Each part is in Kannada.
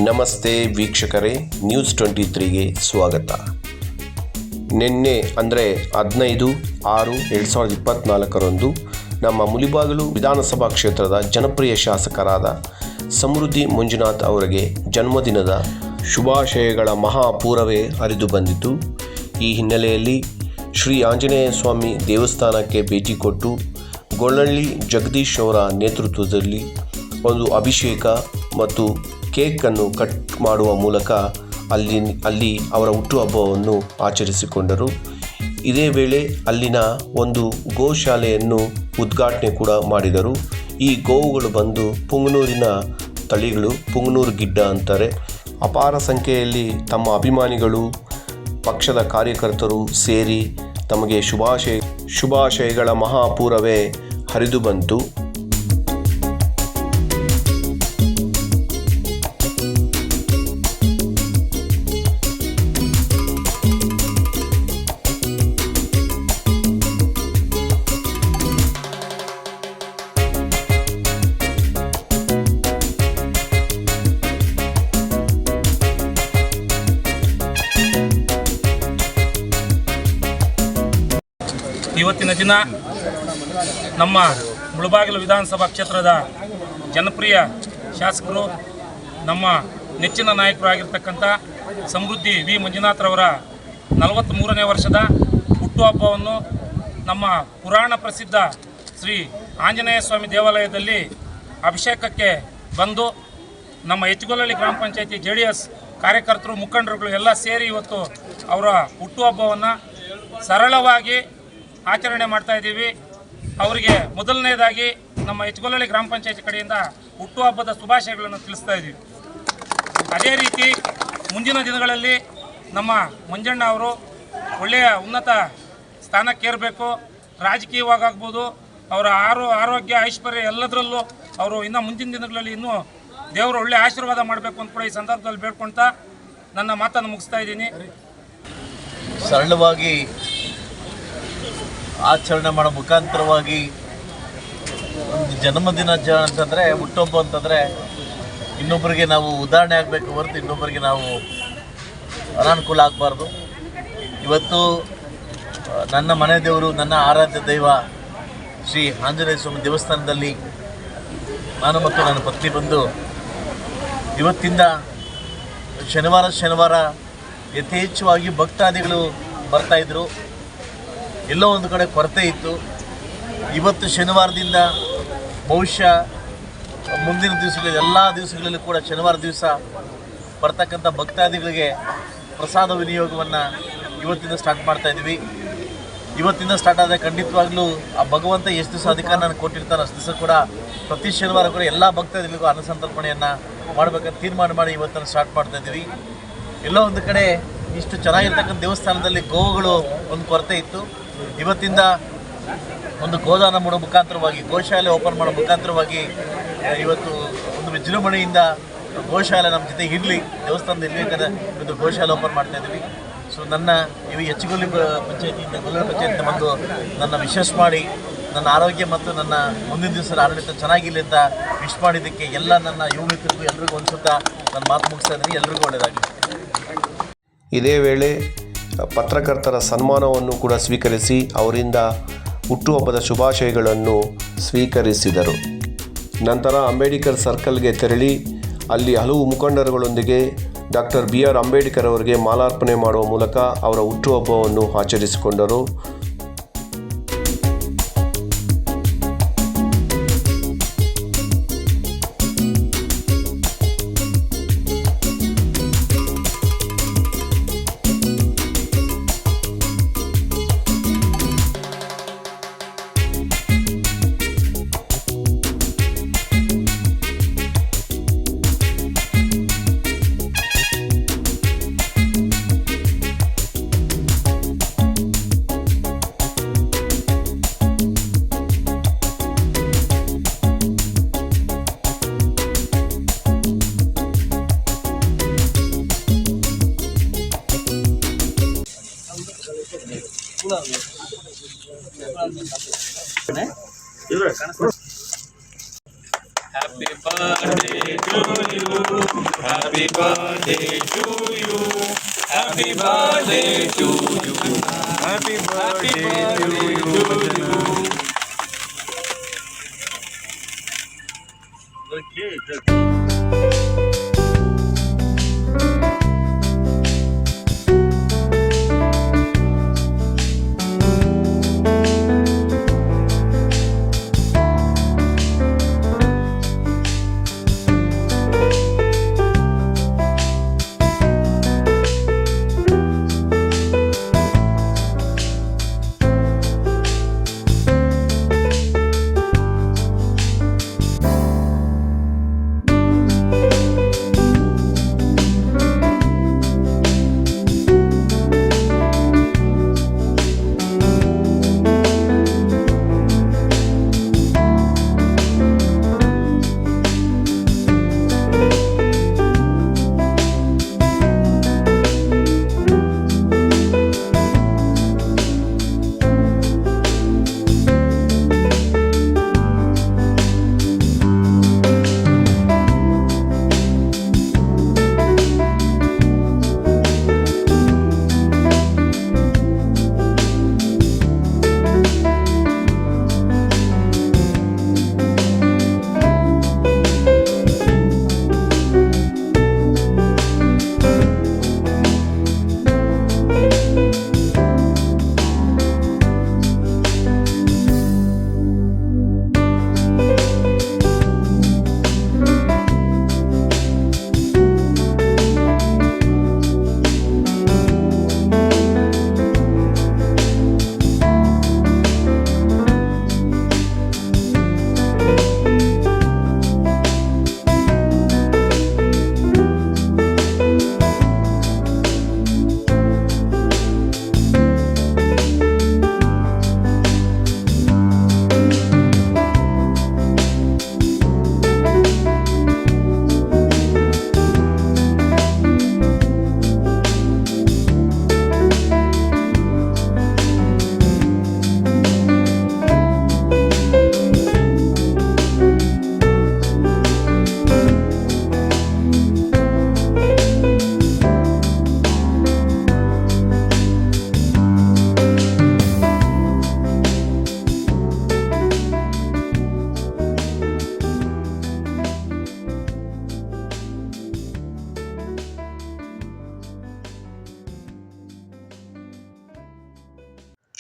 ನಮಸ್ತೆ ವೀಕ್ಷಕರೇ, ನ್ಯೂಸ್ 23ಗೆ ಸ್ವಾಗತ. ನಿನ್ನೆ ಅಂದರೆ 15/6/2024 ನಮ್ಮ ಮುಳಬಾಗಿಲು ವಿಧಾನಸಭಾ ಕ್ಷೇತ್ರದ ಜನಪ್ರಿಯ ಶಾಸಕರಾದ ಸಮೃದ್ಧಿ ಮಂಜುನಾಥ್ ಅವರಿಗೆ ಜನ್ಮದಿನದ ಶುಭಾಶಯಗಳ ಮಹಾಪೂರವೇ ಹರಿದು ಬಂದಿತು. ಈ ಹಿನ್ನೆಲೆಯಲ್ಲಿ ಶ್ರೀ ಆಂಜನೇಯ ಸ್ವಾಮಿ ದೇವಸ್ಥಾನಕ್ಕೆ ಭೇಟಿ ಕೊಟ್ಟು ಗೊಳ್ಳಳ್ಳಿ ಜಗದೀಶ್ ಅವರ ನೇತೃತ್ವದಲ್ಲಿ ಒಂದು ಅಭಿಷೇಕ ಮತ್ತು ಕೇಕನ್ನು ಕಟ್ ಮಾಡುವ ಮೂಲಕ ಅಲ್ಲಿ ಅವರ ಹುಟ್ಟುಹಬ್ಬವನ್ನು ಆಚರಿಸಿಕೊಂಡರು. ಇದೇ ವೇಳೆ ಅಲ್ಲಿನ ಒಂದು ಗೋಶಾಲೆಯನ್ನು ಉದ್ಘಾಟನೆ ಕೂಡ ಮಾಡಿದರು. ಈ ಗೋವುಗಳು ಬಂದು ಪುಂಗನೂರಿನ ತಳಿಗಳು, ಪುಂಗನೂರು ಗಿಡ್ಡ ಅಂತಾರೆ. ಅಪಾರ ಸಂಖ್ಯೆಯಲ್ಲಿ ತಮ್ಮ ಅಭಿಮಾನಿಗಳು, ಪಕ್ಷದ ಕಾರ್ಯಕರ್ತರು ಸೇರಿ ತಮಗೆ ಶುಭಾಶಯಗಳ ಮಹಾಪೂರವೇ ಹರಿದು ಬಂತು. ಇವತ್ತಿನ ದಿನ ನಮ್ಮ ಮುಳಬಾಗಿಲು ವಿಧಾನಸಭಾ ಕ್ಷೇತ್ರದ ಜನಪ್ರಿಯ ಶಾಸಕರು, ನಮ್ಮ ನೆಚ್ಚಿನ ನಾಯಕರು ಆಗಿರ್ತಕ್ಕಂಥ ಸಮೃದ್ಧಿ ವಿ ಮಂಜುನಾಥ್ರವರ 43ನೇ ವರ್ಷದ ಹುಟ್ಟುಹಬ್ಬವನ್ನು ನಮ್ಮ ಪುರಾಣ ಪ್ರಸಿದ್ಧ ಶ್ರೀ ಆಂಜನೇಯ ಸ್ವಾಮಿ ದೇವಾಲಯದಲ್ಲಿ ಅಭಿಷೇಕಕ್ಕೆ ಬಂದು ನಮ್ಮ ಹೆಚ್ಚುಗೊಳ್ಳಳ್ಳಿ ಗ್ರಾಮ ಪಂಚಾಯತಿ JDS ಕಾರ್ಯಕರ್ತರು, ಮುಖಂಡರುಗಳು ಎಲ್ಲ ಸೇರಿ ಇವತ್ತು ಅವರ ಹುಟ್ಟುಹಬ್ಬವನ್ನು ಸರಳವಾಗಿ ಆಚರಣೆ ಮಾಡ್ತಾ ಇದ್ದೀವಿ. ಅವರಿಗೆ ಮೊದಲನೇದಾಗಿ ನಮ್ಮ ಹೆಚ್ಚುಗೊಳ್ಳಳ್ಳಿ ಗ್ರಾಮ ಪಂಚಾಯತಿ ಕಡೆಯಿಂದ ಹುಟ್ಟುಹಬ್ಬದ ಶುಭಾಶಯಗಳನ್ನು ತಿಳಿಸ್ತಾ ಇದ್ದೀವಿ. ಅದೇ ರೀತಿ ಮುಂದಿನ ದಿನಗಳಲ್ಲಿ ನಮ್ಮ ಮಂಜಣ್ಣ ಅವರು ಒಳ್ಳೆಯ ಉನ್ನತ ಸ್ಥಾನಕ್ಕೇರಬೇಕು. ರಾಜಕೀಯವಾಗ್ಬೋದು, ಅವರ ಆರೋಗ್ಯ ಐಶ್ವರ್ಯ ಎಲ್ಲದರಲ್ಲೂ ಅವರು ಇನ್ನು ಮುಂದಿನ ದಿನಗಳಲ್ಲಿ ಇನ್ನೂ ದೇವರು ಒಳ್ಳೆಯ ಆಶೀರ್ವಾದ ಮಾಡಬೇಕು ಅಂತ ಕೂಡ ಈ ಸಂದರ್ಭದಲ್ಲಿ ಬೇಡ್ಕೊಳ್ತಾ ನನ್ನ ಮಾತನ್ನು ಮುಗಿಸ್ತಾ ಇದ್ದೀನಿ. ಸರಳವಾಗಿ ಆಚರಣೆ ಮಾಡೋ ಮುಖಾಂತರವಾಗಿ ಒಂದು ಜನ್ಮದಿನ ಅಂತಂದರೆ, ಹುಟ್ಟುಹಬ್ಬ ಅಂತಂದರೆ ಇನ್ನೊಬ್ಬರಿಗೆ ನಾವು ಉದಾಹರಣೆ ಆಗಬೇಕು ಹೊರತು ಇನ್ನೊಬ್ಬರಿಗೆ ನಾವು ಅನಾನುಕೂಲ ಆಗಬಾರ್ದು. ಇವತ್ತು ನನ್ನ ಮನೆ ದೇವರು, ನನ್ನ ಆರಾಧ್ಯ ದೈವ ಶ್ರೀ ಆಂಜನೇಯ ಸ್ವಾಮಿ ದೇವಸ್ಥಾನದಲ್ಲಿ ನಾನು ಮತ್ತು ನನ್ನ ಪತ್ನಿ ಬಂದು ಇವತ್ತಿಂದ ಶನಿವಾರ ಯಥೇಚ್ಛವಾಗಿ ಭಕ್ತಾದಿಗಳು ಬರ್ತಾಯಿದ್ರು. ಎಲ್ಲೋ ಒಂದು ಕಡೆ ಕೊರತೆ ಇತ್ತು. ಇವತ್ತು ಶನಿವಾರದಿಂದ ಬಹುಶಃ ಮುಂದಿನ ದಿವಸಗಳಲ್ಲಿ ಎಲ್ಲ ದಿವಸಗಳಲ್ಲೂ ಕೂಡ ಶನಿವಾರ ದಿವಸ ಬರ್ತಕ್ಕಂಥ ಭಕ್ತಾದಿಗಳಿಗೆ ಪ್ರಸಾದ ವಿನಿಯೋಗವನ್ನು ಇವತ್ತಿಂದ ಸ್ಟಾರ್ಟ್ ಮಾಡ್ತಾಯಿದ್ವಿ. ಇವತ್ತಿಂದ ಸ್ಟಾರ್ಟ್ ಆದರೆ ಖಂಡಿತವಾಗ್ಲೂ ಆ ಭಗವಂತ ಎಷ್ಟು ದಿವಸ ಅಧಿಕಾರ ನನಗೆ ಕೊಟ್ಟಿರ್ತಾನೆ ಅಷ್ಟು ದಿವಸ ಕೂಡ ಪ್ರತಿ ಶನಿವಾರ ಕೂಡ ಎಲ್ಲ ಭಕ್ತಾದಿಗಳಿಗೂ ಅನ್ನಸಂತರ್ಪಣೆಯನ್ನು ಮಾಡಬೇಕಂತ ತೀರ್ಮಾನ ಮಾಡಿ ಇವತ್ತನ್ನು ಸ್ಟಾರ್ಟ್ ಮಾಡ್ತಾಯಿದ್ವಿ. ಎಲ್ಲೋ ಒಂದು ಕಡೆ ಇಷ್ಟು ಚೆನ್ನಾಗಿರ್ತಕ್ಕಂಥ ದೇವಸ್ಥಾನದಲ್ಲಿ ಗೋವುಗಳು ಒಂದು ಕೊರತೆ ಇತ್ತು. ಇವತ್ತಿಂದ ಒಂದು ಗೋದಾನ ಮಾಡೋ ಮುಖಾಂತರವಾಗಿ, ಗೋಶಾಲೆ ಓಪನ್ ಮಾಡೋ ಮುಖಾಂತರವಾಗಿ ಇವತ್ತು ಒಂದು ವಿಜೃಂಭಣೆಯಿಂದ ಗೋಶಾಲೆ ನಮ್ಮ ಜೊತೆ ಇರಲಿ, ದೇವಸ್ಥಾನದ ಇರಬೇಕಾದ್ರೆ ಇವತ್ತು ಗೋಶಾಲೆ ಓಪನ್ ಮಾಡ್ತಾಯಿದ್ವಿ. ಸೊ ನನ್ನ ಹೆಚ್ಚುಗೊಳ್ಳಿ ಪಂಚಾಯತಿಯಿಂದ, ಗೊಲ್ಲಳ್ಳಿ ಪಂಚಾಯತಿಯಿಂದ ಬಂದು ನನ್ನ ವಿಶೇಷ ಮಾಡಿ ನನ್ನ ಆರೋಗ್ಯ ಮತ್ತು ನನ್ನ ಮುಂದಿನ ದಿವಸದ ಆಡಳಿತ ಚೆನ್ನಾಗಿರಲಿ ಅಂತ ವಿಶ್ ಮಾಡಿದ್ದಕ್ಕೆ ಎಲ್ಲ ನನ್ನ ಯುವ ಮಿತ್ರರಿಗೂ ಎಲ್ರಿಗೂ ಅನಿಸುತ್ತಾ ನನ್ನ ಮಾತು ಮುಗಿಸ್ತಾ ಇದ್ದೀನಿ. ಎಲ್ರಿಗೂ ಒಳ್ಳೆಯದಾಗಲಿ. ಇದೇ ವೇಳೆ ಪತ್ರಕರ್ತರ ಸನ್ಮಾನವನ್ನು ಕೂಡ ಸ್ವೀಕರಿಸಿ ಅವರಿಂದ ಹುಟ್ಟುಹಬ್ಬದ ಶುಭಾಶಯಗಳನ್ನು ಸ್ವೀಕರಿಸಿದರು. ನಂತರ ಅಂಬೇಡ್ಕರ್ ಸರ್ಕಲ್ಗೆ ತೆರಳಿ ಅಲ್ಲಿ ಹಲವು ಮುಖಂಡರುಗಳೊಂದಿಗೆ ಡಾಕ್ಟರ್ BR ಅಂಬೇಡ್ಕರ್ ಅವರಿಗೆ ಮಾಲಾರ್ಪಣೆ ಮಾಡುವ ಮೂಲಕ ಅವರ ಹುಟ್ಟುಹಬ್ಬವನ್ನು ಆಚರಿಸಿಕೊಂಡರು. Happy birthday to you. Happy birthday to you. Happy birthday to you. Happy birthday to you.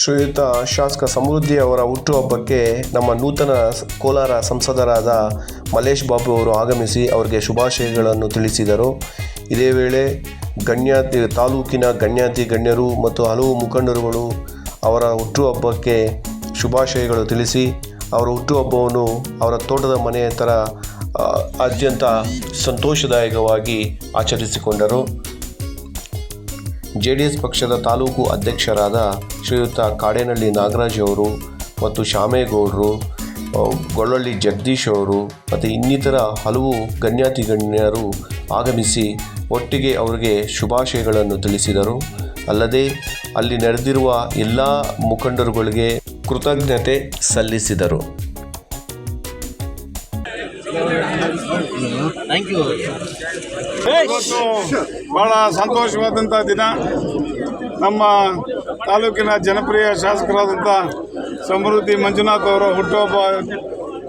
ಶ್ರೀಯುತ ಶಾಸಕ ಸಮೃದ್ಧಿ ಅವರ ಹುಟ್ಟುಹಬ್ಬಕ್ಕೆ ನಮ್ಮ ನೂತನ ಕೋಲಾರ ಸಂಸದರಾದ ಮಲ್ಲೇಶ್ ಬಾಬು ಅವರು ಆಗಮಿಸಿ ಅವರಿಗೆ ಶುಭಾಶಯಗಳನ್ನು ತಿಳಿಸಿದರು. ಇದೇ ವೇಳೆ ತಾಲೂಕಿನ ಗಣ್ಯರು ಮತ್ತು ಹಲವು ಮುಖಂಡರುಗಳು ಅವರ ಹುಟ್ಟುಹಬ್ಬಕ್ಕೆ ಶುಭಾಶಯಗಳು ತಿಳಿಸಿ ಅವರ ಹುಟ್ಟುಹಬ್ಬವನ್ನು ಅವರ ತೋಟದ ಮನೆಯ ಥರ ಅತ್ಯಂತ ಸಂತೋಷದಾಯಕವಾಗಿ ಆಚರಿಸಿಕೊಂಡರು. JDS ಪಕ್ಷದ ತಾಲೂಕು ಅಧ್ಯಕ್ಷರಾದ ಶ್ರೀಯುತ ಕಾಡೇನಹಳ್ಳಿ ನಾಗರಾಜ್ ಅವರು ಮತ್ತು ಶ್ಯಾಮೇಗೌಡರು, ಗೊಳ್ಳಳ್ಳಿ ಜಗದೀಶ್ ಅವರು ಮತ್ತು ಇನ್ನಿತರ ಹಲವು ಗಣ್ಯರು ಆಗಮಿಸಿ ಒಟ್ಟಿಗೆ ಅವರಿಗೆ ಶುಭಾಶಯಗಳನ್ನು ತಿಳಿಸಿದರು. ಅಲ್ಲದೆ ಅಲ್ಲಿ ನಡೆದಿರುವ ಎಲ್ಲ ಮುಖಂಡರುಗಳಿಗೆ ಕೃತಜ್ಞತೆ ಸಲ್ಲಿಸಿದರು. ಇವತ್ತು ಬಹಳ ಸಂತೋಷವಾದಂಥ ದಿನ. ನಮ್ಮ ತಾಲೂಕಿನ ಜನಪ್ರಿಯ ಶಾಸಕರಾದಂಥ ಸಮೃದ್ಧಿ ಮಂಜುನಾಥ್ ಅವರ ಹುಟ್ಟುಹಬ್ಬ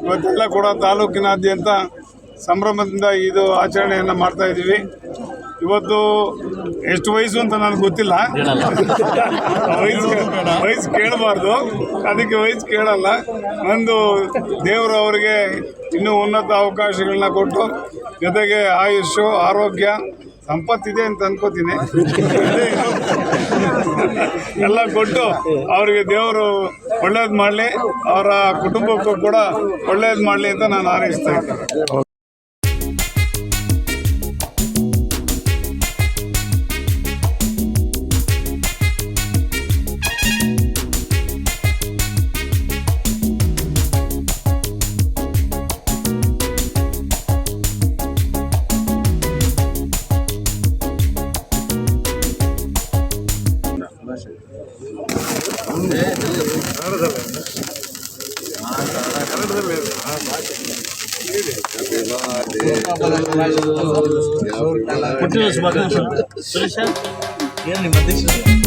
ಇವತ್ತೆಲ್ಲ ಕೂಡ ತಾಲೂಕಿನಾದ್ಯಂತ ಸಂಭ್ರಮದಿಂದ ಇದು ಆಚರಣೆಯನ್ನು ಮಾಡ್ತಾ ಇದ್ದೀವಿ. ಇವತ್ತು ಎಷ್ಟು ವಯಸ್ಸು ಅಂತ ನನಗೆ ಗೊತ್ತಿಲ್ಲ, ವಯಸ್ಸು ಕೇಳಬಾರ್ದು, ಅದಕ್ಕೆ ವಯಸ್ಸು ಕೇಳಲ್ಲ. ಒಂದು ದೇವರು ಅವರಿಗೆ ಇನ್ನೂ ಉನ್ನತ ಅವಕಾಶಗಳನ್ನ ಕೊಟ್ಟು ಜೊತೆಗೆ ಆಯುಷ್ಯು, ಆರೋಗ್ಯ, ಸಂಪತ್ತಿದೆ ಅಂತ ಅನ್ಕೋತೀನಿ, ಎಲ್ಲ ಕೊಟ್ಟು ಅವರಿಗೆ ದೇವರು ಒಳ್ಳೇದು ಮಾಡಲಿ, ಅವರ ಕುಟುಂಬಕ್ಕೂ ಕೂಡ ಒಳ್ಳೇದು ಮಾಡಲಿ ಅಂತ ನಾನು ಹಾರೈಸ್ತಾ ಇದ್ದೀನಿ. ಹುಟ್ಟಿದ ಶುಭಾಕಾಂಕ್ಷ ಸುರೇಶ ಏನು ನಿಮ್ಮ ಅಧ್ಯಕ್ಷ